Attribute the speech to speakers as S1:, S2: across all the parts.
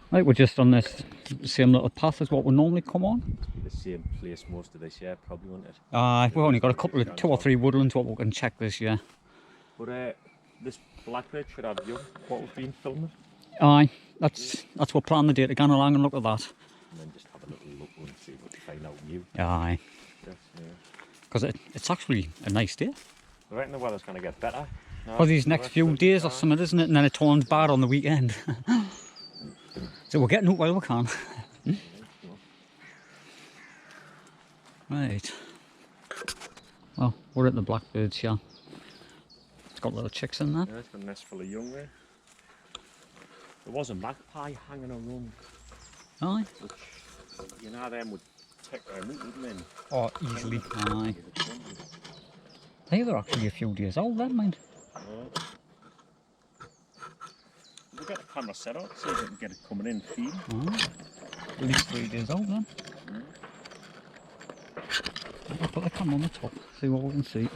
S1: Right, we're just on this same little path as what we normally come on.
S2: The same place most of this year, probably, won't it?
S1: We've only got a couple of 2 or 3 woodlands what we can check this year.
S2: But this blackbird should have young, what we've been filming.
S1: Aye, that's what plan the day to go along and look at that.
S2: And then just have a little look and see what we find out new.
S1: Aye. Because it's actually a nice day.
S2: I reckon the weather's going to get better.
S1: For these next few days or something, isn't it? And then it turns bad on the weekend. So we're getting out while we can. Right. Well, we're at the blackbirds here. It's got little chicks in there.
S2: Yeah, it's got a nest full of young there. There was a magpie hanging around.
S1: Aye.
S2: Which, you know, them would take them out, wouldn't they?
S1: Oh, easily. Aye. Hey, they're actually a few days old then, mind.
S2: We'll get the camera set up so we can get it coming in feed.
S1: At least 3 days old then. I'll put the camera on the top, see what we can see.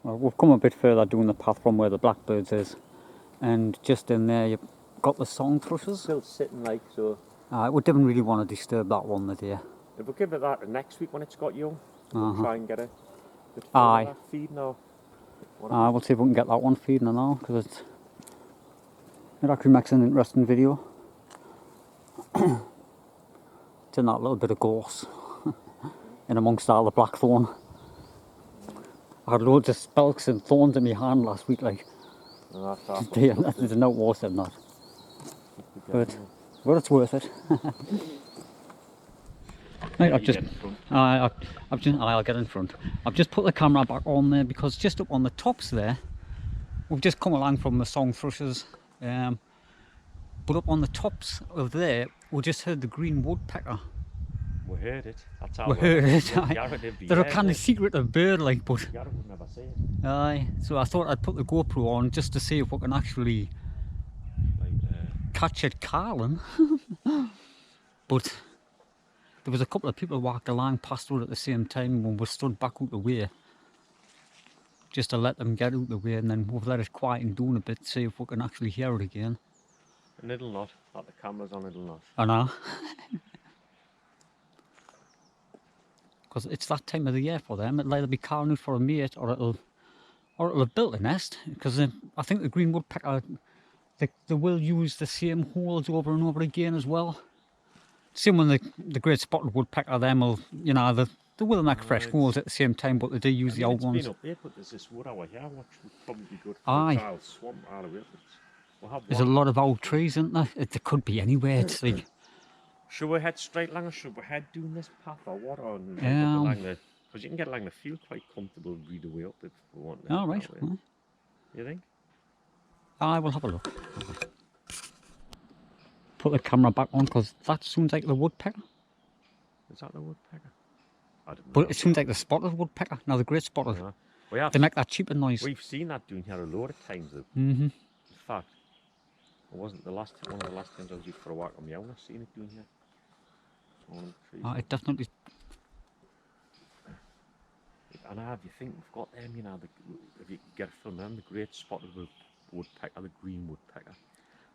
S1: Well, we've come a bit further down the path from where the blackbirds is, and just in there you've got the song thrushes.
S2: Still sitting like so.
S1: We didn't really want to disturb that one today.
S2: If we give it that next week when it's got young, we'll try and get it.
S1: Aye.
S2: Feed now.
S1: We'll see if we can get that one feeding now, because it actually makes an interesting video. It's in that little bit of gorse, in amongst all the blackthorn. I had loads of spelks and thorns in my hand last week, like. There's no worse than that. But it's worth it. Right, I'll get in front. I've just put the camera back on there because just up on the tops there, we've just come along from the song thrushes. But up on the tops of there, we just heard the green woodpecker.
S2: We heard it. That's how
S1: we heard it. They're a kind of secretive bird, like, but.
S2: Garrett would never say it.
S1: Aye. So I thought I'd put the GoPro on just to see if we can actually catch it calling. But there was a couple of people walked along past it at the same time when we stood back out the way, just to let them get out the way, and then we've let it quieten down a bit, see if we can actually hear it again.
S2: And it'll not. Like the camera's on, it'll not.
S1: I know. Because it's that time of the year for them. It'll either be calling out for a mate, or it'll have built a nest. Because I think the green woodpecker, they will use the same holes over and over again as well. Same when the great spotted woodpecker, them will, you know, they will make fresh holes at the same time, but they do use the old ones.
S2: It's been up there, but there's this wood over here, which would probably be good for
S1: a
S2: child swamp out of it.
S1: There's a lot of old trees, isn't there? There could be anywhere. It's like.
S2: Should we head straight along, or should we head doing this path, or what? Or
S1: yeah.
S2: along the Because you can get along the field quite comfortable, read the way up if we want to.
S1: All right.
S2: You think?
S1: I will have a look. Put the camera back on because that sounds like the woodpecker.
S2: Is that the woodpecker? I didn't know.
S1: But it sounds like the spotted woodpecker. Now the great spotted.
S2: Yeah. We have,
S1: They make that cheaper noise.
S2: we've seen that doing here a lot of times. Though.
S1: Mm-hmm.
S2: In fact, it wasn't the last one of the last times I was out for a walk on my own. I've seen it doing here. One of the trees.
S1: It definitely.
S2: And have you think we've got them, you know, if you get a film them, the great spotted woodpecker, the green woodpecker.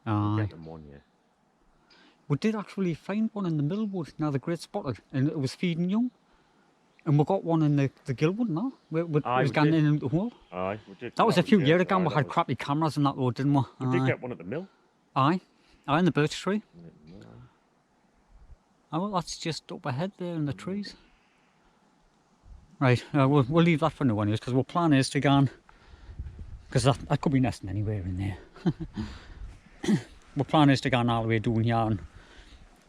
S2: We'll get them one, yeah.
S1: We did actually find one in the Millwood, now the great spotted, and it was feeding young. And we got one in the Gilwood now. It was going in the hole.
S2: Aye, we did.
S1: That was a few years ago. We had crappy cameras and that road, didn't we?
S2: We did get one at the mill.
S1: Aye, in the birch tree.
S2: Yeah,
S1: Oh, well, that's just up ahead there in the trees. Right, we'll leave that for now anyways, because our plan is to go on, because that could be nesting anywhere in there. Our plan is to go on all the way down here, and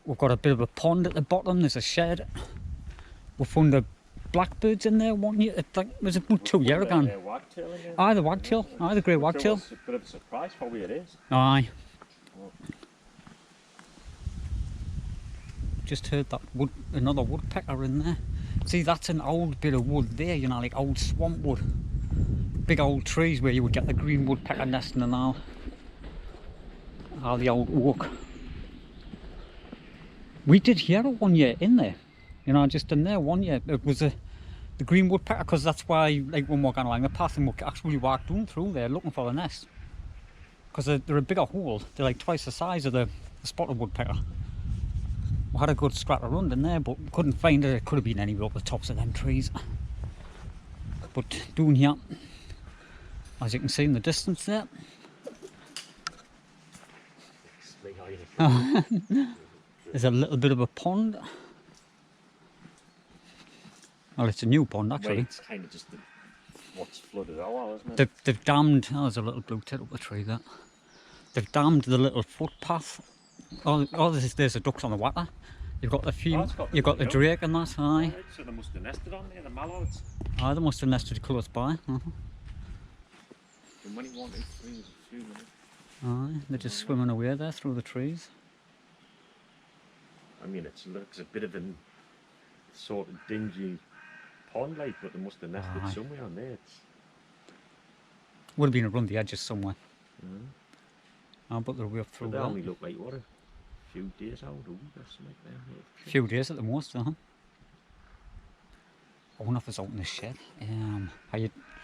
S1: we've got a bit of a pond at the bottom, there's a shed. We found the blackbirds in there one year, it was about 2 years ago.
S2: Wagtail in there.
S1: Aye, the wagtail, the grey wagtail.
S2: It's a bit of a surprise for where it is.
S1: Aye. Just heard that another woodpecker in there. See, that's an old bit of wood there, you know, like old swamp wood. Big old trees where you would get the green woodpecker nesting and all the old oak. We did hear it one year in there, you know, just in there one year. It was the green woodpecker, because that's why, like, when we're going along the path and we actually walked down through there looking for the nest. Because they're a bigger hole, they're like twice the size of the spotted woodpecker. We had a good scrap around in there, but couldn't find it. It could have been anywhere up the tops of them trees. But down here, as you can see in the distance there, there's a little bit of a pond. Well, it's a new pond actually.
S2: It's kind of just what's flooded out, isn't it?
S1: They've dammed. Oh, there's a little blue tit up the tree there. They've dammed the little footpath. There's the ducks on the water. You've got the few. You've got the drake and that. Aye.
S2: So they must have nested on there, the mallards.
S1: Aye, they must have nested close by.
S2: And when he wanted things, a few minutes.
S1: Aye, they're just swimming away there through the trees.
S2: I mean, it looks a bit of a sort of dingy pond, like, but they must have nested somewhere on there.
S1: Would have been around the edges somewhere. But they're way up through
S2: they
S1: there.
S2: only look like, what, a few days old, or something like that.
S1: A few days at the most, I wonder if it's out in the shed.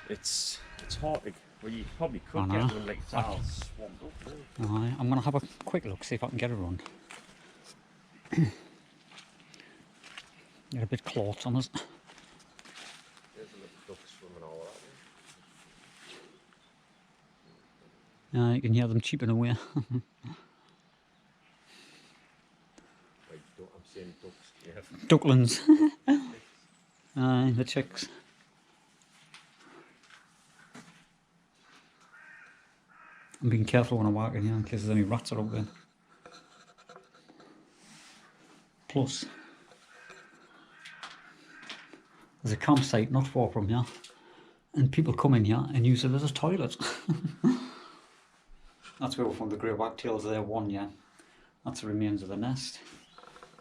S2: It's hard to, well, you probably could get one like it's all swamped up.
S1: Aye, I'm going to have a quick look, see if I can get it around. Get a bit clots on us.
S2: There's a little duck swimming all that.
S1: You can hear them cheeping away.
S2: I'm saying ducks, yeah.
S1: Ducklings. Aye, the chicks. I'm being careful when I walk in here in case there's any rats are out there. Plus, there's a campsite not far from here, and people come in here and use it as a toilet. That's where we found the grey wagtails there one year. That's the remains of the nest.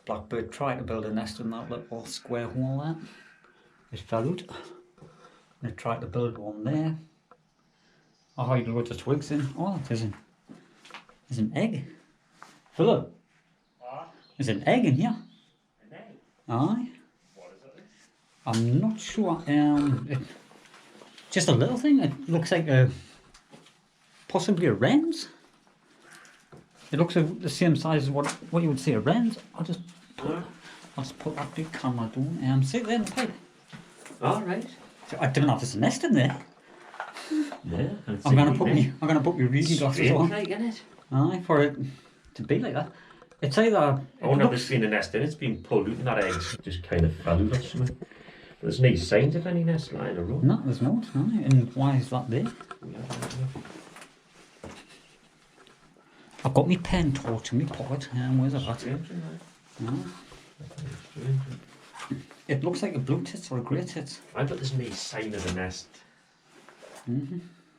S1: Blackbird tried to build a nest in that little square hole there. It fell out. And it tried to build one there. I hide loads of twigs in. Oh, there's an egg. Philip, there's an egg in here.
S2: An egg?
S1: Aye.
S2: What is it?
S1: I'm not sure. Just a little thing. It looks like possibly a wren's. It looks like the same size as what you would say a wren's. I'll just put that big camera down. See there in the pipe.
S2: All right.
S1: So I don't know if there's a nest in there.
S2: Yeah.
S1: I'm gonna put my reading glasses on.
S2: Like, isn't it?
S1: Aye, for it to be like that. It's either.
S2: I wonder if there's been a nest in it. It's been pulled out and that egg's just kind of fell out or something. There's no signs of any nest lying around.
S1: No, there's not. Aye. And why is that there? I've got my pen torch in my pocket. Where's it at?
S2: Strange, isn't it?
S1: No.
S2: Strange.
S1: It looks like a blue tits or a grey tits.
S2: I bet there's no sign of a nest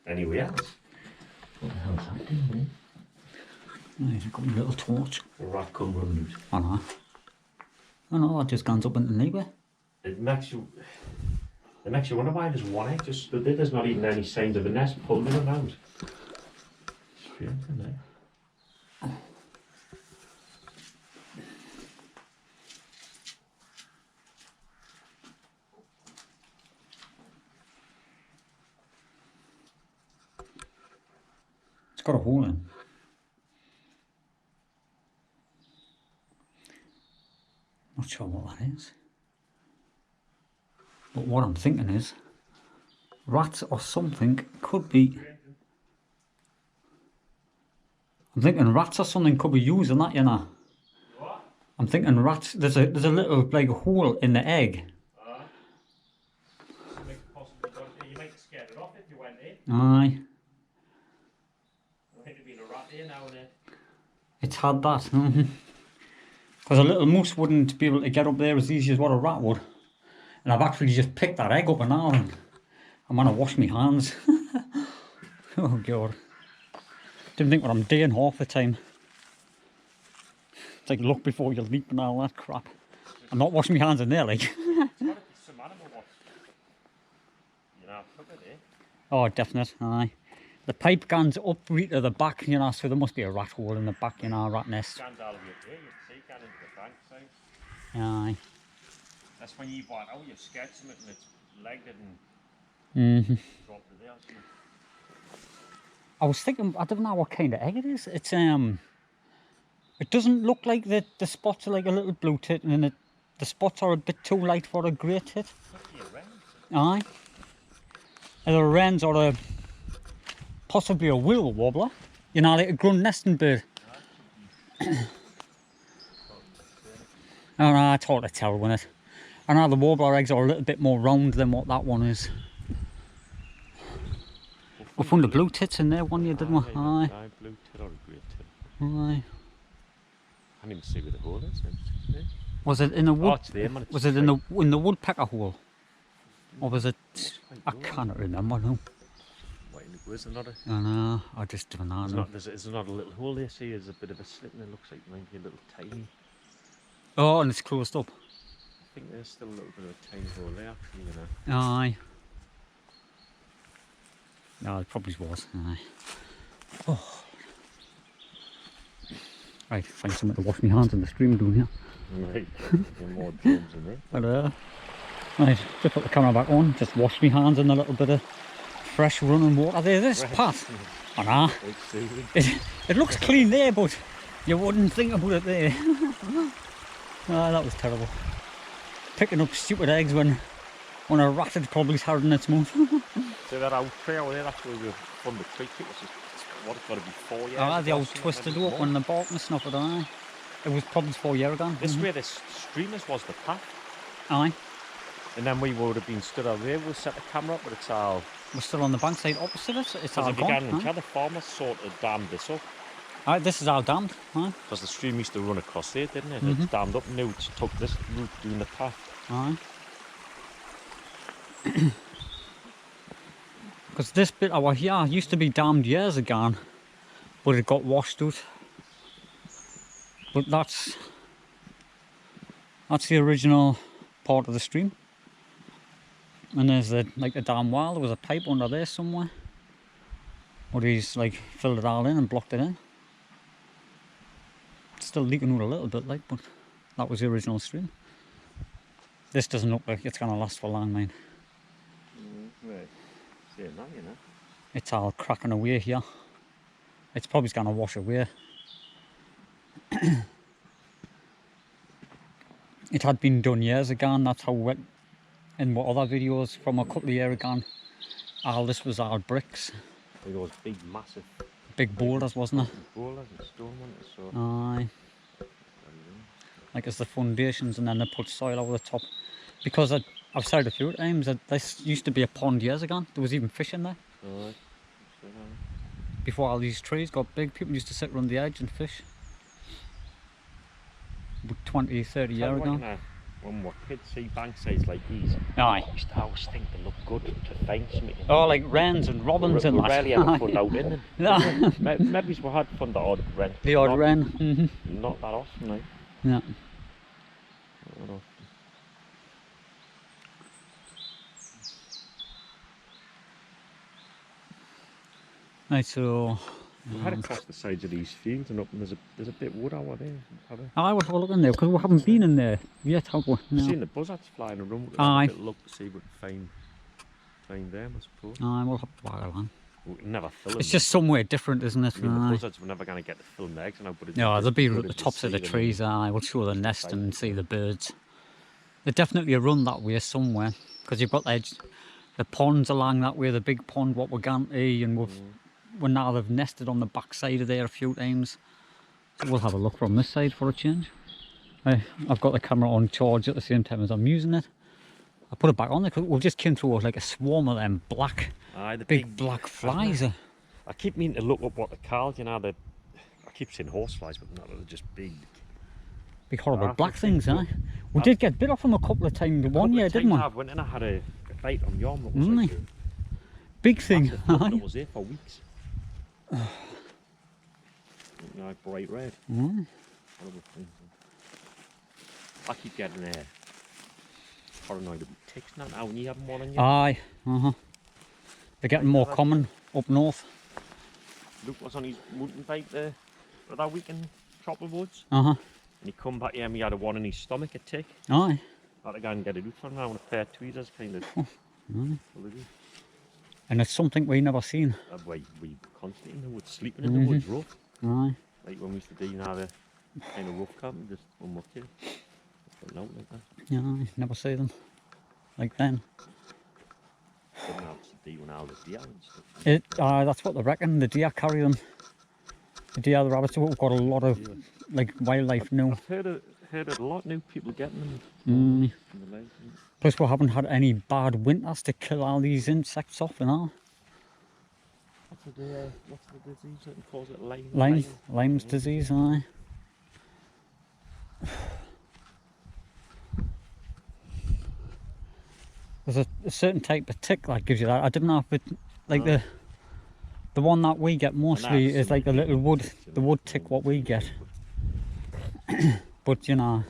S2: anywhere else. What the hell's that doing there?
S1: Oh, he's got a little torch.
S2: A rat come run loose.
S1: I know. I know, that just goes up into the neighbour.
S2: It makes you wonder why there's one egg just stood there. There's not even any signs of a nest pulling around. Strange, isn't it?
S1: It's got a hole in. Not sure what that is. But what I'm thinking is, rats or something could be. I'm thinking rats or something could be using that, you know.
S2: What?
S1: I'm thinking rats. There's a little like hole in the egg.
S2: You might scare it off if you went in.
S1: Aye.
S2: I think there'd been a rat here now and then.
S1: It's had that. Because a little mouse wouldn't be able to get up there as easy as what a rat would. And I've actually just picked that egg up and now and I'm gonna wash my hands. Oh god. Didn't think what I'm doing half the time. It's like look before you leap and all that crap. I'm not washing my hands in there like.
S2: It's gotta be some animal what, you know, look at it.
S1: Oh, definite, aye. The pipe guns up right to the back, you know, so there must be a rat hole in the back, you know, a rat nest.
S2: Stands all the way up there, you can see, going into the bank side.
S1: Aye.
S2: That's when you've got, oh, you've scared something and it's legged and dropped it there. So.
S1: I was thinking, I don't know what kind of egg it is. It's it doesn't look like the spots are like a little blue tit, and then the spots are a bit too light for a grey tit.
S2: Must be a wren.
S1: Aye. Either a wren's or a possibly a willow warbler. You know, like a grunt nesting bird. Oh no, it's hard to tell, isn't it? I know the warbler eggs are a little bit more round than what that one is. We found the blue tits in there one year, didn't we? Aye.
S2: Aye, blue tit or a grey tit.
S1: Aye.
S2: I can't even see where the hole is.
S1: Was it in the wood?
S2: Oh, it's there, man. It's
S1: Was it in the woodpecker hole? Or was it? I can't remember now.
S2: What in the woods? Is there not a,
S1: I know, I just don't know.
S2: is there not a little hole there? See, there's a bit of a slit and it looks like maybe a little tiny.
S1: Oh, and it's closed up.
S2: I think there's still a little bit of a tiny hole there, actually, you know.
S1: Aye. No, it probably was. Aye. Oh. Right, find something to wash my hands in the stream down here.
S2: Right, there are more drums in there.
S1: But, right, just put the camera back on, just wash my hands in a little bit of fresh running water. There, this path. I know. It looks clean there, but you wouldn't think about it there. Oh, that was terrible. Picking up stupid eggs when a rat had probably had in its mouth.
S2: So that old trail there, that's where we from the creek, it was just, what, it's got to be 4 years.
S1: Ah, the old twisted up when the bark and stuff, aye. It was probably 4 years ago.
S2: This way the streamers was the path.
S1: Aye.
S2: And then we would have been stood over there, we'll set the camera up, but it's all...
S1: We're still on the bank side opposite it, it's all
S2: Because if you
S1: gone.
S2: can, each other farmers sort of dammed this up.
S1: Aye, this is all dammed, aye.
S2: Because the stream used to run across there, didn't it? It's dammed up, and now it's took this route doing the path.
S1: Aye. Because this bit over here used to be dammed years ago, but it got washed out. But that's the original part of the stream. And there's the dam wall. There was a pipe under there somewhere. But he's like filled it all in and blocked it in. It's still leaking out a little bit, like, but that was the original stream. This doesn't look like it's gonna last for long, mate.
S2: Right. See it now, you know.
S1: It's all cracking away here. It's probably gonna wash away. It had been done years ago, and that's how wet. In what other videos from a couple of years ago, all this was all bricks.
S2: Like those big, massive...
S1: Big boulders, wasn't it?
S2: Boulders and stone ones, so...
S1: Aye. Like as the foundations, and then they put soil over the top. Because I've said a few times that this used to be a pond years ago. There was even fish in there.
S2: Alright.
S1: Before all these trees got big, people used to sit around the edge and fish. About 20, 30 years ago.
S2: when we're kids see banksides like these,
S1: Aye.
S2: I used to always think they look good to find something.
S1: Oh, like wrens and robins and
S2: we
S1: that.
S2: rarely ever found out in them.
S1: No.
S2: Maybe we had found the odd wren.
S1: The odd
S2: not,
S1: wren.
S2: Not that often, like.
S1: Yeah.
S2: Not often.
S1: Right, so
S2: We had across the sides of these fields and up, and there's a bit of wood out there.
S1: I will have a look in there because we haven't been in there yet, have we?
S2: I've
S1: No.
S2: seen the buzzards flying around. We'll
S1: Aye.
S2: have a bit of look to see if we can find them, I suppose.
S1: Aye, we'll have to wag along.
S2: We can never film
S1: It's
S2: them.
S1: just somewhere different, isn't it?
S2: I mean, the
S1: Aye.
S2: buzzards, we're never going to get to film the eggs now, but it's
S1: Yeah, they'll be
S2: good
S1: at the
S2: if you
S1: tops of
S2: see
S1: the
S2: them
S1: trees. Aye, we'll show the nest and see the birds. There's definitely a run that way somewhere because you've got the ponds along that way, the big pond, what we're going to, and we're now they've nested on the back side of there a few times. So we'll have a look from this side for a change. I've got the camera on charge at the same time as I'm using it. I put it back on there because we just came through like a swarm of them black,
S2: Aye, the
S1: big black flies.
S2: I keep meaning to look up what they're called, you know, I keep saying horseflies, but no, they're just big.
S1: Big horrible
S2: Ah,
S1: black
S2: I
S1: things,
S2: think
S1: eh? We did get bit off them a couple of times one year, didn't we?
S2: I went and I had a bite on yarn that was like
S1: Big thing.
S2: massive one that was there for weeks. Like bright red. Horrible thing. I keep getting paranoid with ticks now. When you have them all on you.
S1: Aye. They're getting more common up north.
S2: Luke was on his mountain bike there for that week in Chopper Woods.
S1: And
S2: he come back here and he had one in his stomach, a tick.
S1: aye.
S2: I had to go and get it out for him now and a pair of tweezers kind of.
S1: And it's something we never seen.
S2: We constantly in the woods, sleeping in the woods rough.
S1: Aye.
S2: Like when we used to do, you know, the kind of rough camping, just when we're kids. But no, like that.
S1: Yeah, aye. Never see them. Like then.
S2: But now it's the when all the deer and stuff.
S1: That's what they reckon. The deer carry them. The deer, the rabbits. We've got a lot of like wildlife now.
S2: I've heard of a lot of new people getting them.
S1: Mm.
S2: In the lake.
S1: Plus we haven't had any bad winters to kill all these insects off and all.
S2: What's the disease that they cause it?
S1: Lyme's disease, aye. There's a certain type of tick that gives you that. I don't know if it, like the one that we get mostly is like the little wood tick what we get. But you know,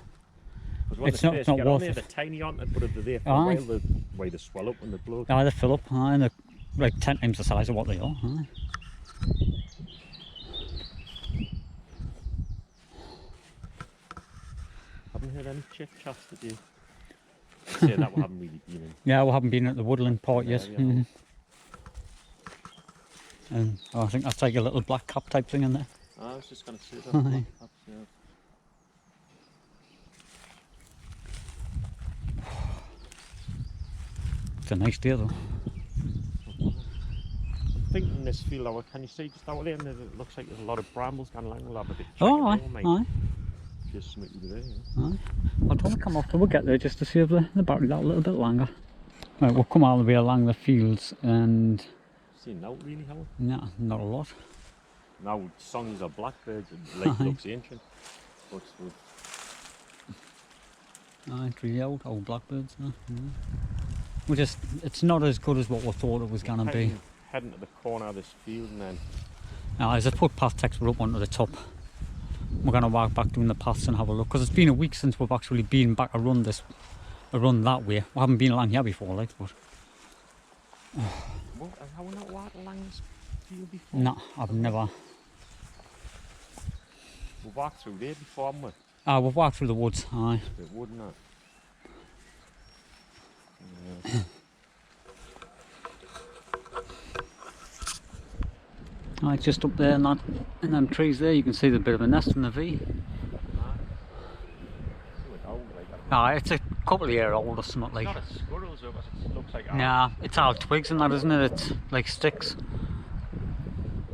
S1: it's not worth it.
S2: They're tiny, aren't they? But if they're there for a while, the way they swell up when they blow.
S1: Aye, they fill up, aye, and they're like 10 times the size of what they are. Aye.
S2: Haven't heard any chit chats that you say that we haven't really been in.
S1: Yeah, we haven't been at the woodland part yet.
S2: Yeah, yeah.
S1: And I think that's like a little black cap type thing in there.
S2: I was just going to say that.
S1: Aye. It's a nice day though.
S2: I'm thinking this field over, can you see just out there? And it looks like there's a lot of brambles going along. We'll have a bit of
S1: Oh, aye,
S2: checking
S1: aye.
S2: just something to do there. Yeah.
S1: Aye. I'll try to come off till we get there just to save the battery that a little bit longer. Right, we'll come all the way along the fields and...
S2: Seen out really, Howard?
S1: No, not a lot.
S2: Now songs are blackbirds and lake looks ancient. But
S1: Aye, it's really old blackbirds. We just, it's not as good as what we thought it was going to be.
S2: Heading to the corner of this field and then...
S1: As the footpath takes us up onto the top, we're going to walk back down the paths and have a look. Because it's been a week since we've actually been back around that way. We haven't been along here before, like, but...
S2: What, have we not walked along this field before?
S1: No, I've never...
S2: We've walked through there before, haven't we?
S1: We've walked through the woods, aye.
S2: It wouldn't it?
S1: Aye, just up there in them trees there, you can see the bit of a nest in the V. Aye, it's a couple of years old or something like.
S2: It's not a squirrel, so it looks like...
S1: Nah, it's all twigs and that, isn't it? It's like sticks.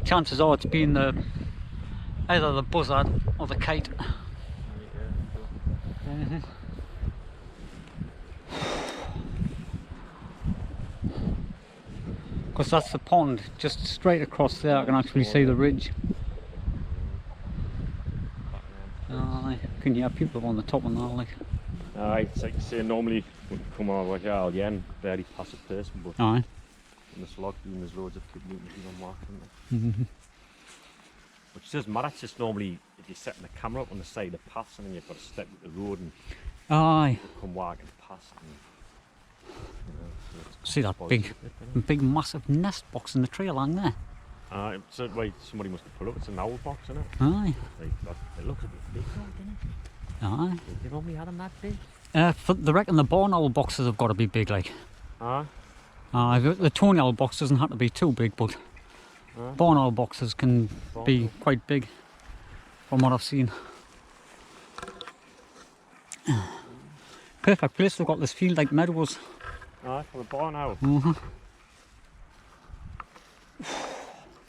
S1: Chances are it's been either the buzzard or the kite. Because that's the pond, just straight across there I can actually see the ridge. Can you have people on the top of that, like?
S2: Aye, it's like you say, normally when you come over like Al, yeah, and very passive person, but
S1: Aye.
S2: in this lockdown there's loads of people who can on work, isn't there? Which doesn't matter, it's just normally if you're setting the camera up on the side of the paths and then you've got to step with the road and
S1: Aye.
S2: people come walking past and, you know, so it's
S1: See that
S2: positive,
S1: big,
S2: isn't it?
S1: big massive nest box in the tree along there?
S2: So wait, somebody must have put up, it's an owl box, isn't it?
S1: Aye.
S2: Like, it looks a bit big though, doesn't it?
S1: Aye.
S2: You normally had them that big?
S1: They reckon the barn owl boxes have got to be big, like.
S2: Aye.
S1: The tony owl box doesn't have to be too big, but barn owl boxes can be quite big, from what I've seen. Perfect place. They've got this field like meadows.
S2: Aye, for the barn owl.
S1: Mm-hmm.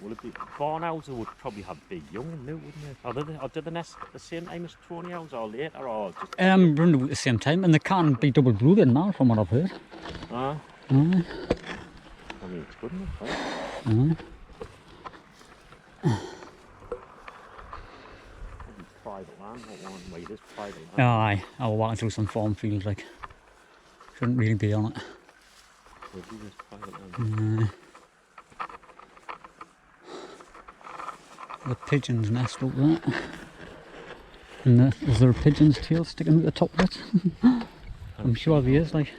S2: Will it be barn owls would probably have big young and new, wouldn't they? Or did the nest at the same time as tony owls or later or just
S1: Running at the same time, and they can be double brooding now, from what I've heard.
S2: Aye.
S1: Aye.
S2: I mean it's good enough, right?
S1: Aye.
S2: Private land, what one way it is private land.
S1: Aye. I was walking through some farm fields, like. Shouldn't really be on it.
S2: So it is private land.
S1: The pigeon's nest up there. And is there a pigeon's tail sticking at the top of it? I'm sure there is, like.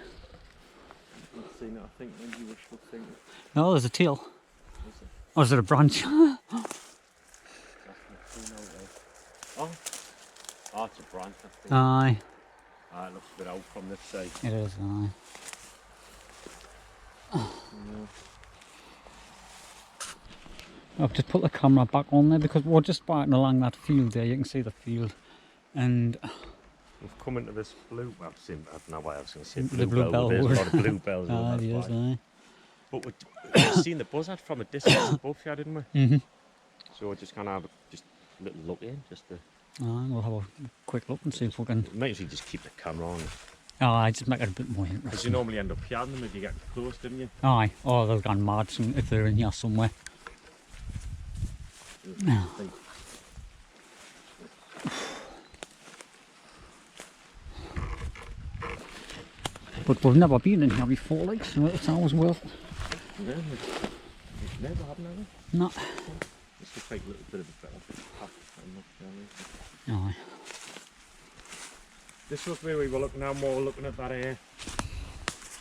S2: I've seen it, I think, when you were still thinking.
S1: No, there's a tail.
S2: Is it?
S1: Or is it a branch?
S2: Oh, it's a branch, I think.
S1: Aye.
S2: It looks a bit out from this side.
S1: It is, aye. I've just put the camera back on there because we're just walking along that field there. You can see the field, and
S2: We've come into this blue. Well, I don't know why I was going to say
S1: The
S2: bluebell.
S1: bluebell
S2: There's a
S1: wood.
S2: lot of bluebells.
S1: aye,
S2: that's
S1: yes,
S2: why.
S1: aye.
S2: But we've seen the buzzard from a distance above here, didn't we?
S1: Mm-hmm.
S2: So we're just going to have just a little look in, just to.
S1: We'll have a quick look and see if we can.
S2: We might as well just keep the camera on.
S1: Aye, just make it a bit more
S2: Because you
S1: interesting.
S2: normally end up hearing them if you get close, didn't you?
S1: Aye, or they've gone mad if they're in here somewhere.
S2: Yeah.
S1: But we've never been in here before, like, so it's always worth.
S2: Yeah, we've never haven't we?
S1: No.
S2: This looks like a little bit of a better path. I'm not sure.
S1: Aye.
S2: This was where we were looking now, more looking at that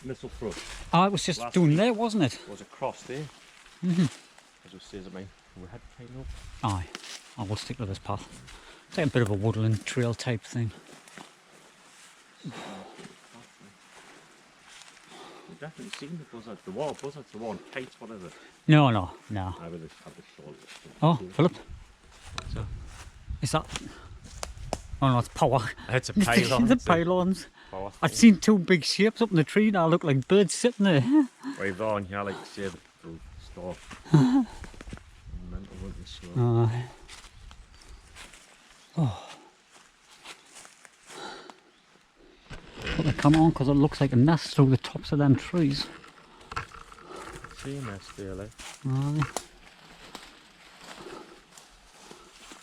S2: missile fruit.
S1: Ah, it was just
S2: Last
S1: down
S2: week.
S1: there, wasn't it?
S2: Was across there.
S1: Mm-hmm.
S2: As we says, I mean, we had taken up.
S1: Aye, I will stick to this path. It's like a bit of a woodland trail type thing.
S2: We've definitely seen the buzzards. The wall buzzards, the one kites, whatever.
S1: No.
S2: I would have the shawl.
S1: Oh, Philip. So, is that? Oh no, it's power.
S2: It's a
S1: The
S2: pylon.
S1: pylons.
S2: Power
S1: I've
S2: thing.
S1: seen two big shapes up in the tree now. Look like birds sitting there.
S2: We've on here, like say the stuff. Mental looking slow.
S1: Put the camera on because it looks like a nest through the tops of them trees.
S2: See a nest there, like.
S1: Aye.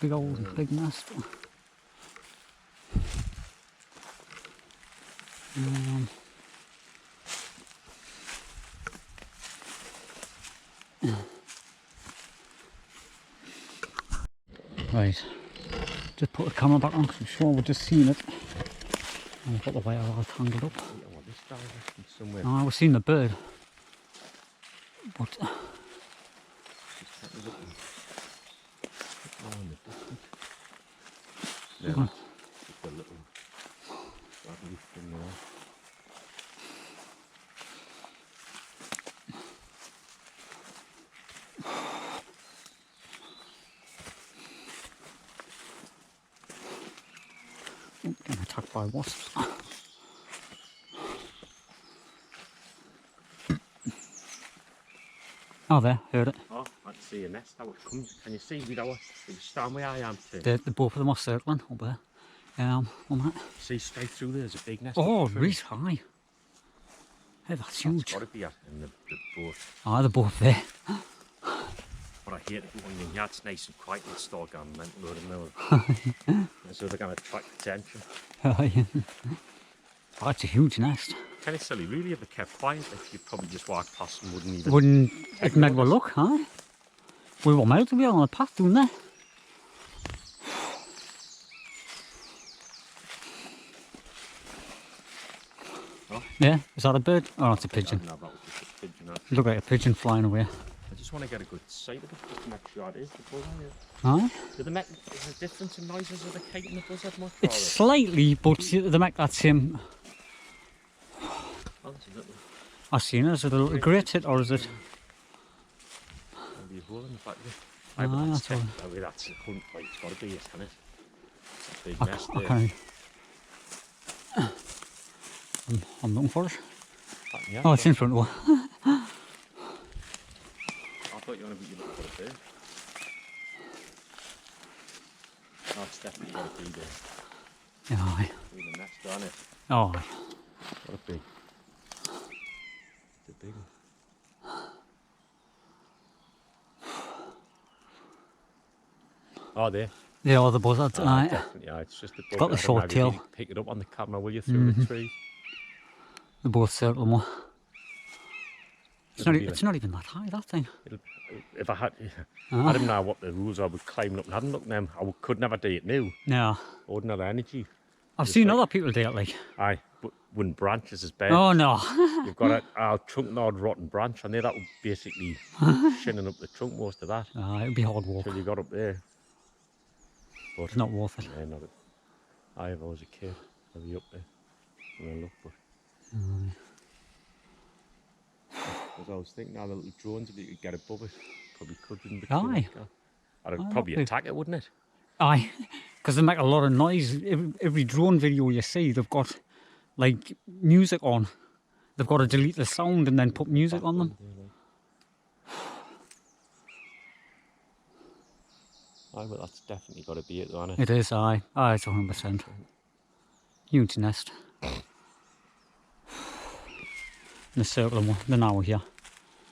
S1: Big old big nest. Right, just put the camera back on because I'm sure we've just seen it. And I've got the wire all tangled up.
S2: I don't want this direction somewhere.
S1: Oh, we've seen the bird. But
S2: Just have a look. Oh, in the distance. There, just a little leaf in there.
S1: getting attacked by wasps. Oh, there, heard it.
S2: Oh, I can see a nest how it comes. Can you see with our stand where I am to?
S1: The both of them are circling up there. 1 minute.
S2: See straight through there's a big nest.
S1: Oh,
S2: up the tree.
S1: right high. Hey, that's
S2: That's
S1: huge.
S2: got to be it in the boat.
S1: Ah, they're both there.
S2: But I hate it when your yard's nice and quiet and start going mental out of the middle. So they're going to attract attention.
S1: Aye. Oh, it's a huge nest.
S2: Kind of silly, really, if they kept quiet. Like, you'd probably just walk past and wouldn't even.
S1: Wouldn't
S2: take
S1: it make a
S2: notice.
S1: look, huh? We were miles away on the path doing that.
S2: Oh.
S1: Yeah, is that a bird? Oh, it's a pigeon.
S2: No, that was just a pigeon.
S1: Look like a pigeon flying away.
S2: I just want to get a good sight of it, just to make sure it is the buzzard.
S1: Huh?
S2: Do they make, is there difference in noises of the kite and the buzzard much?
S1: It's slightly, but they make that same.
S2: Oh, that's a little.
S1: I've seen it. Is it a little great hit or is it?
S2: Maybe a hole in the back of it.
S1: Ah,
S2: Aye, but
S1: that's all.
S2: I mean, that's a hunt, like, it's got to be, isn't it? It's a big
S1: I
S2: nest there.
S1: can't. I'm looking for it.
S2: Yeah,
S1: Oh, it's in front of us.
S2: I thought you were going to be looking for it there. Oh, it's definitely got to be there.
S1: Yeah, aye.
S2: See the nest on it.
S1: Oh, aye.
S2: What a big. It's a big one. Oh, there.
S1: Yeah, all the buzzards.
S2: Oh,
S1: Aye.
S2: definitely. Yeah, it's just the
S1: got the
S2: I don't
S1: short
S2: know, maybe
S1: tail.
S2: pick it up on the camera, will you, through the trees?
S1: They both circle more.
S2: It'll be
S1: It's not even that high, that thing.
S2: It'll, if I had,
S1: Ah.
S2: I didn't know what the rules are with climbing up and hadn't looked at them. could never do it now.
S1: No.
S2: Ordinary energy.
S1: I've
S2: Just
S1: seen
S2: like-
S1: other people do it, like.
S2: Aye, but when branches is bare,
S1: Oh, no.
S2: you've got a trunk gnawed rotten branch on there that would basically shinning up the trunk most of that.
S1: Ah, it'd be hard walk.
S2: So you got up there. But
S1: It's not worth it.
S2: yeah, not it. If I was a kid, I'd be up there. And I look, but. As I was thinking, now the little drones, if you could get above it, probably could in between.
S1: Aye.
S2: I'd
S1: Aye,
S2: probably
S1: that'd be-
S2: attack it, wouldn't it?
S1: Aye. Because they make a lot of noise. Every drone video you see, they've got, like, music on. They've got to delete the sound and then put music on them.
S2: Aye, but that's definitely got to be it, though, isn't
S1: It
S2: it?
S1: is, aye. Aye, it's 100%. Huge nest. In the circle of the now here.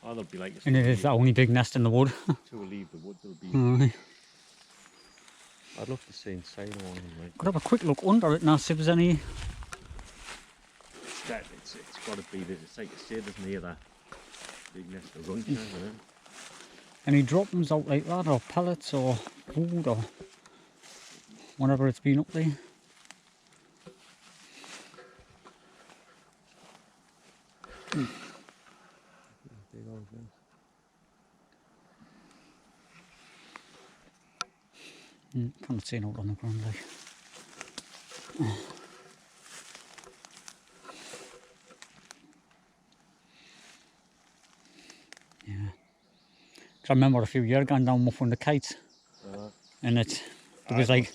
S2: Oh, they'll be like this.
S1: And it is the only big nest in the wood.
S2: To leave the woods, it'll be.
S1: Aye.
S2: I'd love to see inside one. Like,
S1: Could have a quick look under it now, see if there's any.
S2: it's got to be this. It's like I said, there's near that big nest of runches, isn't it?
S1: Any droppings out like that, or pellets, or food, or whatever it's been up there.
S2: Big old nest.
S1: Can't see out on the ground like. Yeah. 'Cause I remember a few years ago down with one of the kites, and there was like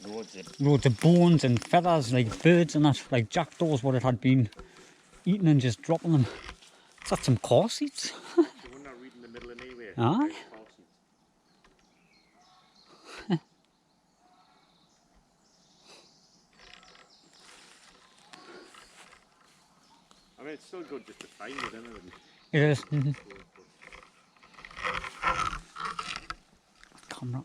S1: loads of bones and feathers, like birds and that, like jackdaws, what it had been eating and just dropping them. Is that some car seats?
S2: The one that read in the middle of anywhere.
S1: Aye.
S2: I mean, it's still good just to find it, isn't it?
S1: It is. Camera.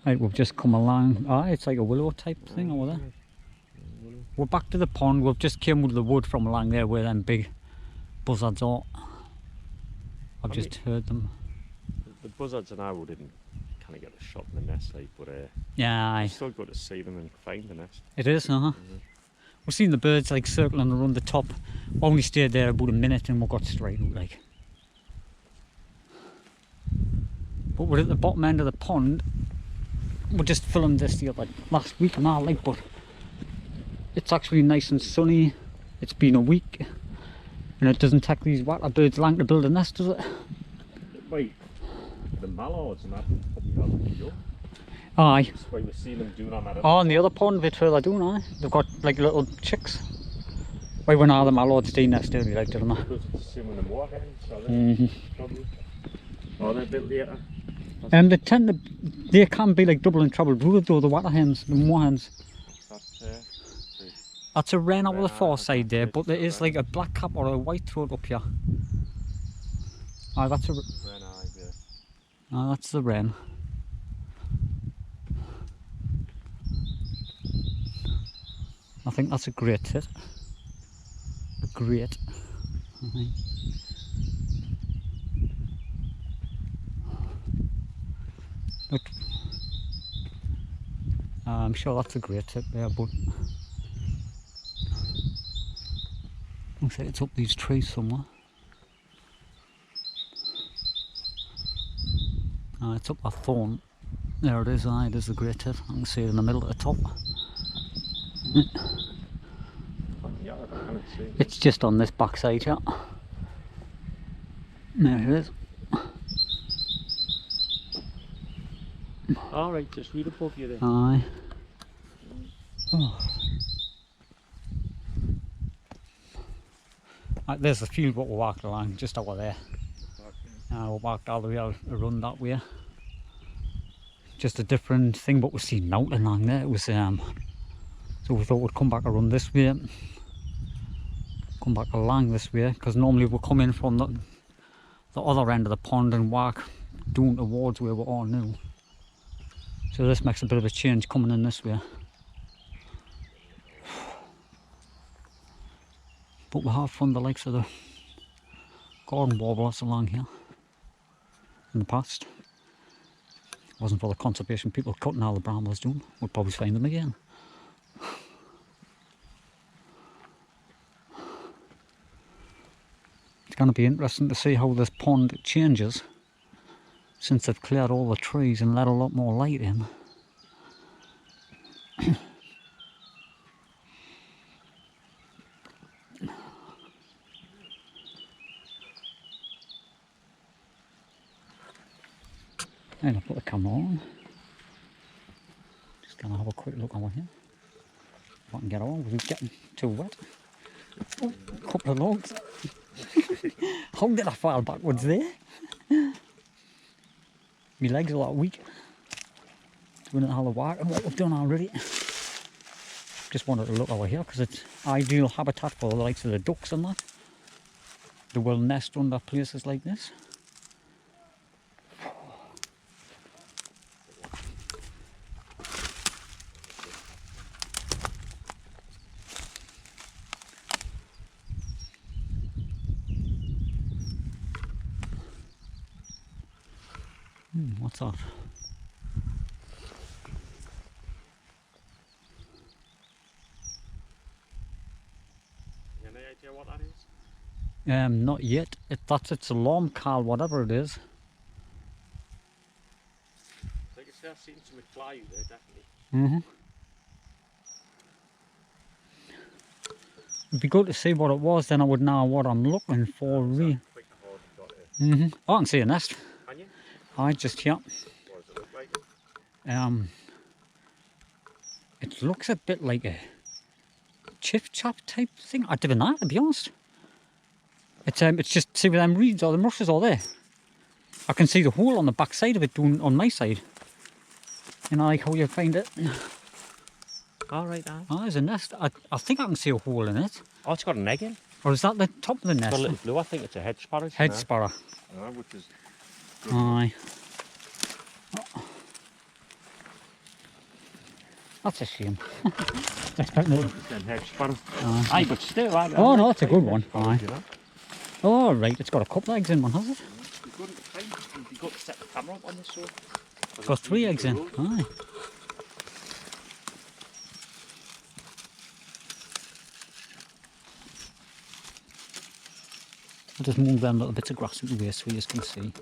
S1: Right, we've just come along. Ah, it's like a willow type thing over there. We're back to the pond. We've just came with the wood from along there where them big buzzards are. I've just heard them.
S2: The buzzards and I didn't kind of get a shot in the nest, like, but
S1: Yeah, aye.
S2: it's still good to see them and find the nest.
S1: It is, We've seen the birds like circling around the top. We only stayed there about a minute and we got straight out like. But we're at the bottom end of the pond. We just filmed this the other last week and all like, but it's actually nice and sunny. It's been a week and it doesn't take these water birds long to build a nest, does it?
S2: Wait, the mallards and that probably got the up.
S1: Aye.
S2: That's why we've seen them doing on that.
S1: Oh, and the other pond a bit further down, aye. They've got like little chicks. Why when all the mallards do nest early like, don't they?
S2: Because it's swimming in water, so
S1: Mm-hmm.
S2: probably. Or they're a bit later.
S1: They can be like double and treble brood though, the water hens, the moor hens.
S2: That's
S1: That's a wren over the
S2: Wren,
S1: far
S2: aye,
S1: side there,
S2: that's
S1: but there
S2: it,
S1: is
S2: wren.
S1: like a black cap or a white throat up here. Ah, that's a.
S2: Wren, aye, yeah.
S1: Ah, that's the wren. I think that's a great tit. A great. Aye. But I'm sure that's a great tit there, but looks like it's up these trees somewhere. Ah, it's up a thorn. There it is, aye, there's the great tit. I can see it in the middle at the top.
S2: Yeah, I can't see.
S1: It's just on this back side here. There it is.
S2: Alright, just read above you there.
S1: Aye. Oh. There's the field what we walked along, just over there. We walked all the way around that way. Just a different thing, but we've seen mountain along there. It was so we thought we'd come back around this way. Come back along this way, because normally we'll come in from the other end of the pond and walk down towards where we're all now. So this makes a bit of a change coming in this way. But we have found the likes of the garden warblers along here in the past. If it wasn't for the conservation people cutting all the brambles down, we'd probably find them again. It's going to be interesting to see how this pond changes since they've cleared all the trees and let a lot more light in. And I'll put the camera on. Just going to have a quick look over here. If I can get on without getting too wet. Oh, a couple of logs. How did I fall backwards there? My legs are a lot weak. Doing all the work and what we've done already. Just wanted to look over here because it's ideal habitat for the likes of the ducks and that. They will nest under places like this. What's that?
S2: Any idea what that is?
S1: Not yet. That's its alarm call, whatever it is.
S2: Like I say, I've seen something fly out there, definitely.
S1: It'd be good to see what it was, then I would know what I'm looking for.
S2: Quick how you got it.
S1: Oh, I can see a nest.
S2: Can you?
S1: I just here.
S2: What does it look like?
S1: It looks a bit like a chiff chap type thing. I don't know, to be honest. It's just, see where them reeds or the rushes are there. I can see the hole on the back side of it doing on my side. You know, like how you find it.
S2: Alright, aye.
S1: Oh, there's a nest. I think I can see a hole in it.
S2: Oh, it's got an egg in.
S1: Or is that the top of the
S2: It's got a
S1: nest?
S2: little blue. I think it's a hedge sparrow.
S1: Hedge sparrow.
S2: Which is
S1: Aye. Oh. That's a shame. Expecting it.
S2: hedge sparrow. Aye, but still.
S1: Oh no, it's a good one. Aye. Oh right, it's got a couple of eggs in one, has it?
S2: You've got to find, you've got to set the camera up on this, so.
S1: It's got 3 eggs in. Aye. I'll just move them little bits of grass out the way so you can see.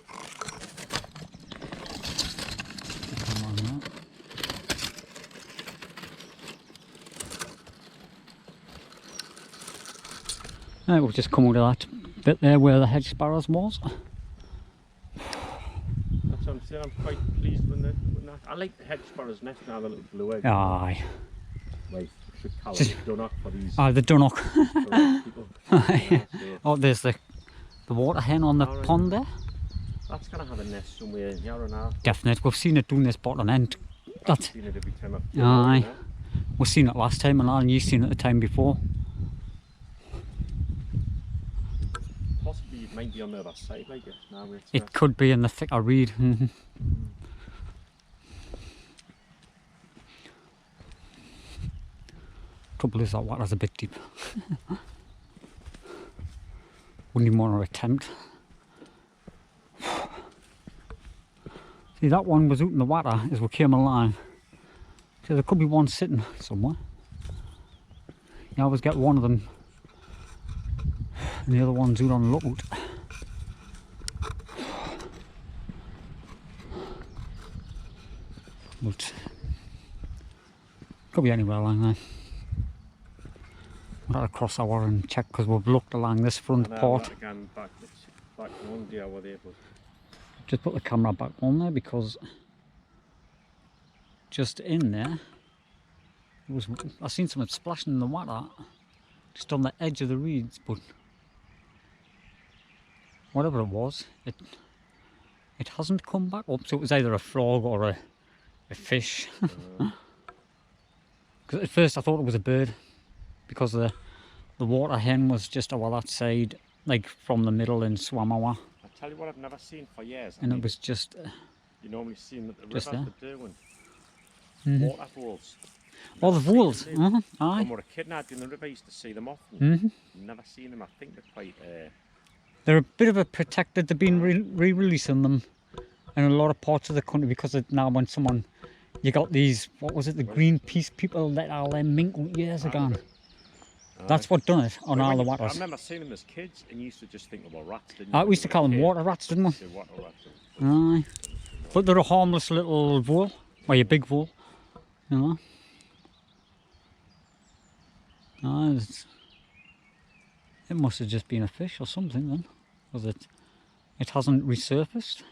S1: Come on now. Right, we'll just come out of that bit there where the hedge sparrows was.
S2: That's what I'm saying, I'm quite pleased with that. I like the hedge sparrow's nest now, the little blue egg.
S1: Aye.
S2: Right, should call it Dunnock for these
S1: The Dunnock.
S2: people.
S1: Oh, there's the water hen on the pond there.
S2: That's going to have a nest somewhere, year and a half.
S1: Definitely, we've seen it doing this bottom end. That's
S2: Seen it every time I've
S1: aye. We seen it last time, and you seen it the time before.
S2: Possibly it might be on the other side, like it. Now it's
S1: It could be in the thicker reed. Trouble is that water's a bit deep. Wouldn't even want to attempt. See, that one was out in the water as we came along. So there could be one sitting somewhere. You always get one of them, and the other one's out on lookout. But could be anywhere along there. We'll have to cross our and check because we've looked along this front port.
S2: Again, back on the hour there, but
S1: Just put the camera back on there because just in there, I seen something splashing in the water just on the edge of the reeds, but whatever it was, it hasn't come back up. So it was either a frog or a fish. Because at first I thought it was a bird because the water hen was just over that side, like from the middle and swam over.
S2: I tell you what, I've never seen for years.
S1: And it was just
S2: you normally see them at the
S1: just
S2: river,
S1: there.
S2: the Derwent.
S1: Mhm.
S2: Water voles.
S1: Oh, the
S2: Never seen
S1: voles.
S2: them.
S1: Aye.
S2: When we were a kid now in the river, I used to see them often. Never seen them. I think they're quite.
S1: They're a bit of a protected. They've been re-releasing them in a lot of parts of the country because now when someone, you got these, what was it, the Greenpeace people let all them mink out years ago. That's what done it on all the
S2: I
S1: waters.
S2: remember seeing them as kids and you used to just think they were rats, didn't
S1: We
S2: you?
S1: used to call them water rats, didn't we?
S2: Say water rats.
S1: Aye. But they're a harmless little vole, or a big vole, you know. Aye, it must have just been a fish or something then, because it hasn't resurfaced.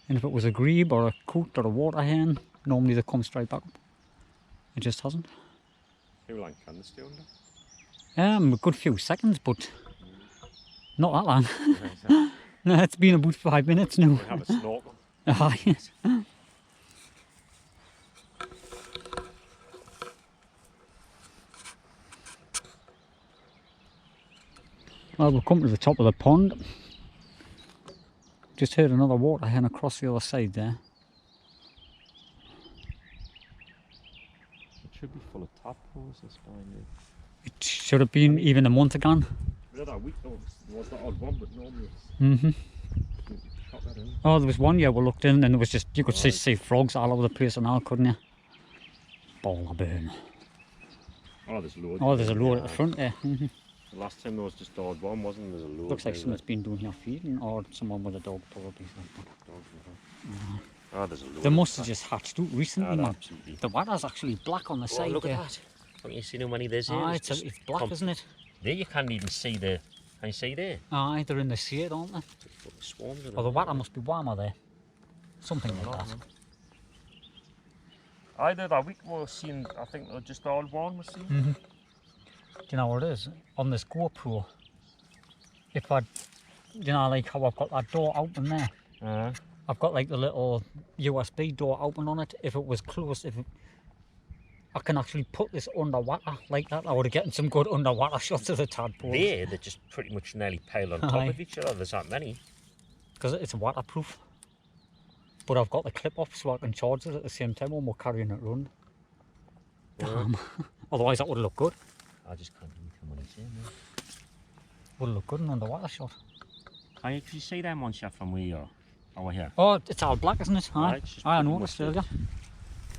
S1: And if it was a grebe or a coot or a water hen, normally they come straight back up. It just hasn't.
S2: How long can they stay under?
S1: A good few seconds, but not that long. No, it's been about 5 minutes now.
S2: Have a snorkel.
S1: Aye. Well, we've come to the top of the pond. Just heard another water hen across the other side there.
S2: It should be full of tadpoles this time.
S1: It should have been even a month ago.
S2: The other week though, was that odd one, but normally it's shot that in.
S1: Oh, there was one year we looked in and there was just, you could see frogs all over the place and all, couldn't you? Ball of burn.
S2: Oh, there's loads.
S1: Oh, there's a load at the front there.
S2: The last time there was just odd one, wasn't there? There's a load.
S1: Looks like
S2: there,
S1: someone's been doing here feeding, or someone with a dog probably.
S2: Oh, there's a load.
S1: They must have just hatched out recently, man.
S2: Absolutely.
S1: The water's actually black on the side
S2: Look
S1: there.
S2: at that. Haven't you seen how many there's here?
S1: Aye, it's black, isn't it?
S2: There you can't even see the. Can you see there?
S1: Aye, they're in the shade, aren't they?
S2: Swarms of them.
S1: Or the water must be warmer there. Something like that.
S2: Either that week we were seeing, I think just all one was seeing.
S1: Do you know what it is? On this GoPro, if I, you know, like how I've got that door open there, I've got like the little USB door open on it. If it was closed, I can actually put this underwater like that, I would have gotten some good underwater shots of the tadpoles.
S2: There, they're just pretty much nearly piled on top
S1: Aye.
S2: of each other. There's that many.
S1: Because it's waterproof. But I've got the clip off so I can charge it at the same time when we're carrying it around. Damn. Otherwise that would look good.
S2: I just can't believe how many it's in there.
S1: Would look good in an underwater shot.
S2: Can you see them one shot from where you are? Over here.
S1: Oh, it's all black, isn't it? Aye.
S2: Aye, it's just
S1: I
S2: pretty
S1: noticed
S2: much
S1: earlier.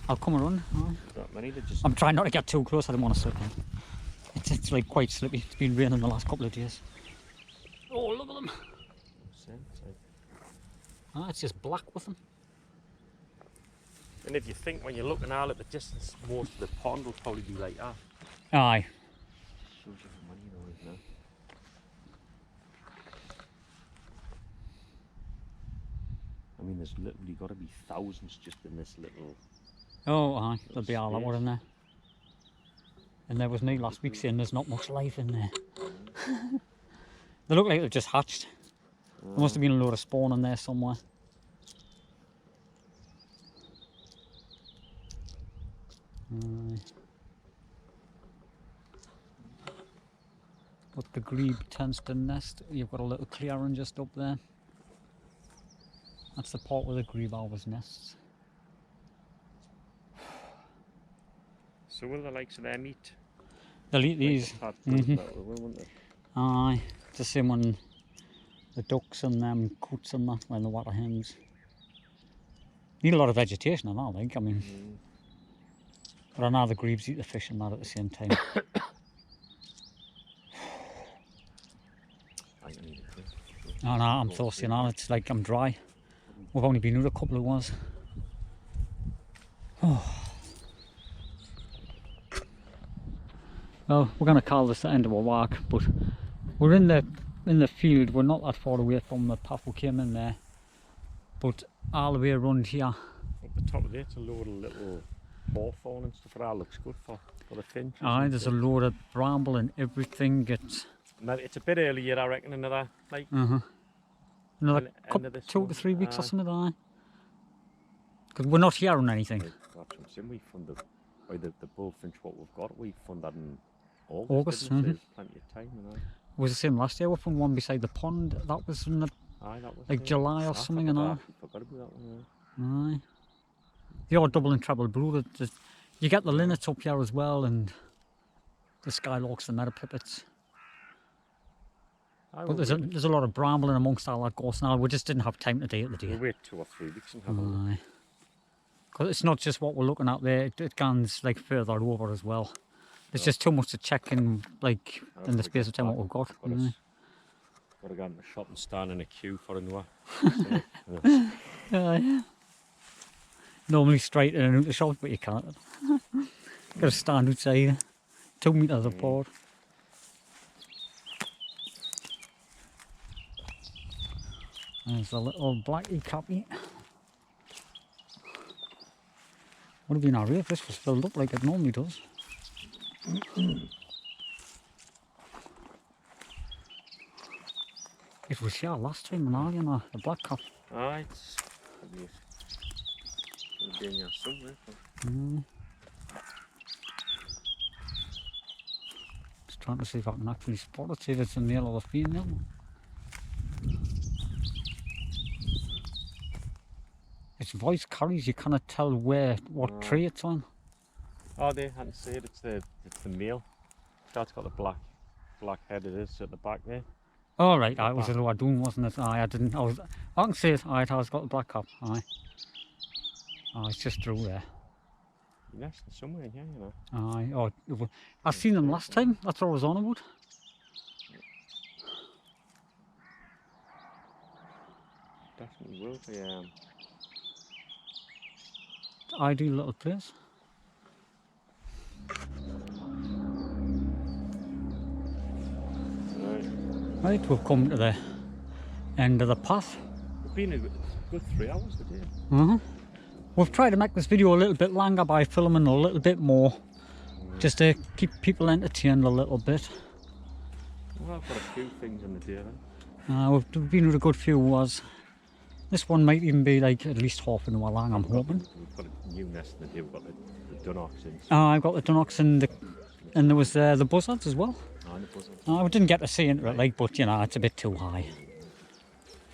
S1: I'll come around. Aye.
S2: Not many, they're just.
S1: I'm trying not to get too close, I don't want to slip in. It's like quite slippy. It's been raining the last couple of days. Oh, look at them. Ah, it's just black with them.
S2: And if you think when you're looking out at the distance, most of the pond will probably be like that.
S1: Aye.
S2: Shows you how many there is now. I mean, there's literally got to be thousands just in this little.
S1: Oh, aye. There'll be all that one in there. And there was me last week saying there's not much life in there. They look like they've just hatched. There must have been a load of spawn in there somewhere. Aye. but the grebe tends to nest. You've got a little clearing just up there. That's the part where the grebe always nests.
S2: So will the likes of them eat?
S1: They'll eat these. Aye, it's the same on the ducks and them coots and that, when the water hens. Need a lot of vegetation and all, I think. I mean, but I know the grebes eat the fish and that at the same time. I know, I'm thirsty now. It's like I'm dry. We've only been out a couple of hours. Well, we're going to call this the end of our walk, but we're in the field. We're not that far away from the path we came in there, but all the way around here.
S2: Up the top of there, it's a load of little hawthorn and stuff. That looks good for the finch.
S1: Aye, there's a load of bramble and everything.
S2: It's a bit earlier, I reckon, another like
S1: another
S2: end of this
S1: 2 to
S2: month.
S1: 3 weeks or something, aye. Because we're not hearing anything.
S2: That's what I'm saying. We funded by the bullfinch what we've got. We funded that in August.
S1: August,
S2: didn't we? There's plenty of time, you know.
S1: It was the same last year. We found one beside the pond. That was in the,
S2: Aye, that was
S1: like July or something, and all.
S2: I forgot about that one.
S1: Aye. The odd double and treble brood. You get the linnets up here as well, and the skylarks, the meadow pipits. But there's a lot of brambling amongst all that gorse now. We just didn't have time to do it today.
S2: We'll wait 2 or 3 weeks and have a look.
S1: Aye. Because it's not just what we're looking at there. It goes like further over as well. There's just too much to check in, like in the space of time what we've got.
S2: Got to go into the shop and stand in a queue for an hour.
S1: Yeah. Normally straight in and out the shop, but you can't. Got to stand outside, 2 metres apart. There's a little blackie cappy. Would have been alright if this was filled up like it normally does. It was here last time and all, you know, the black cap.
S2: Aye, it's been here somewhere.
S1: Just trying to see if I can actually spot it, see if it's a male or a female. Its voice carries, you cannot tell what tree it's on.
S2: Oh, they hadn't said it's the male. That's got the black head. It is at the back there.
S1: Oh right, that was a Loadoon, wasn't it? Aye, I can see it. Aye, it has got the black cap. Aye. Oh, it's just through there.
S2: You're nesting somewhere in here, you know.
S1: Aye. Oh, I seen them last time. That's what I was on about.
S2: Definitely will be.
S1: Ideal little place. Right, we've come to the end of the path.
S2: It's been a good 3 hours today.
S1: We've tried to make this video a little bit longer by filming a little bit more, just to keep people entertained a little bit.
S2: Well, I've got a few things in the day
S1: We've been with a good few hours. This one might even be like at least half an hour long, I'm hoping.
S2: We've got a new nest in the day. We've got the Dunnocks in.
S1: I've got the Dunnocks and there was the buzzards as well.
S2: The buzzards.
S1: We didn't get to see into it, like, but you know, it's a bit too high.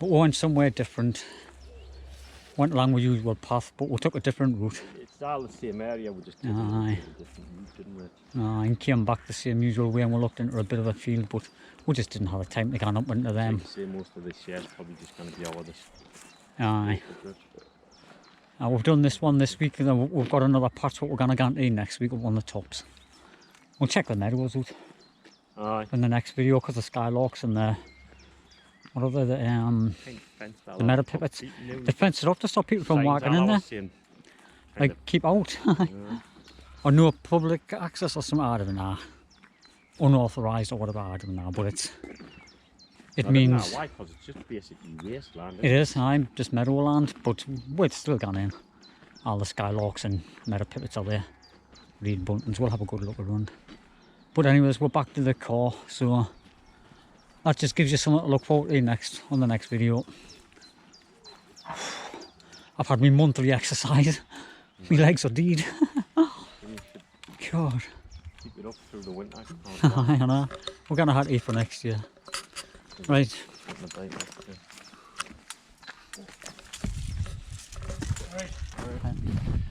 S1: But we went somewhere different. Went along the usual path, but we took a different route.
S2: It's all the same area, we just took a different route, didn't we?
S1: And came back the same usual way, and we looked into a bit of a field, but we just didn't have the time to go up into them.
S2: I'd say most of this year's probably just going to be over this.
S1: Aye. We've done this one this week, and then we've got another patch what we're going to go into next week up on the tops. We'll check the meadows out.
S2: Aye.
S1: In the next video, because the skylarks and the meadow pipits. They fence it up to stop people from walking in there. Like, keep out. Or no public access or something, I don't know. Unauthorised or whatever, I don't know. But it means...
S2: Why? Because it's just basically wasteland.
S1: It is, I'm just meadowland, but we've still gone in. All the skylarks and meadow pipits are there. Reed buntings, we'll have a good look around. But anyways, we're back to the car, so that just gives you something to look forward to next on the next video. I've had my monthly exercise. My legs are dead. God.
S2: Keep it up through the winter.
S1: I know. We're gonna have to eat for next year. Right.
S2: Getting a bite next year.
S1: Right.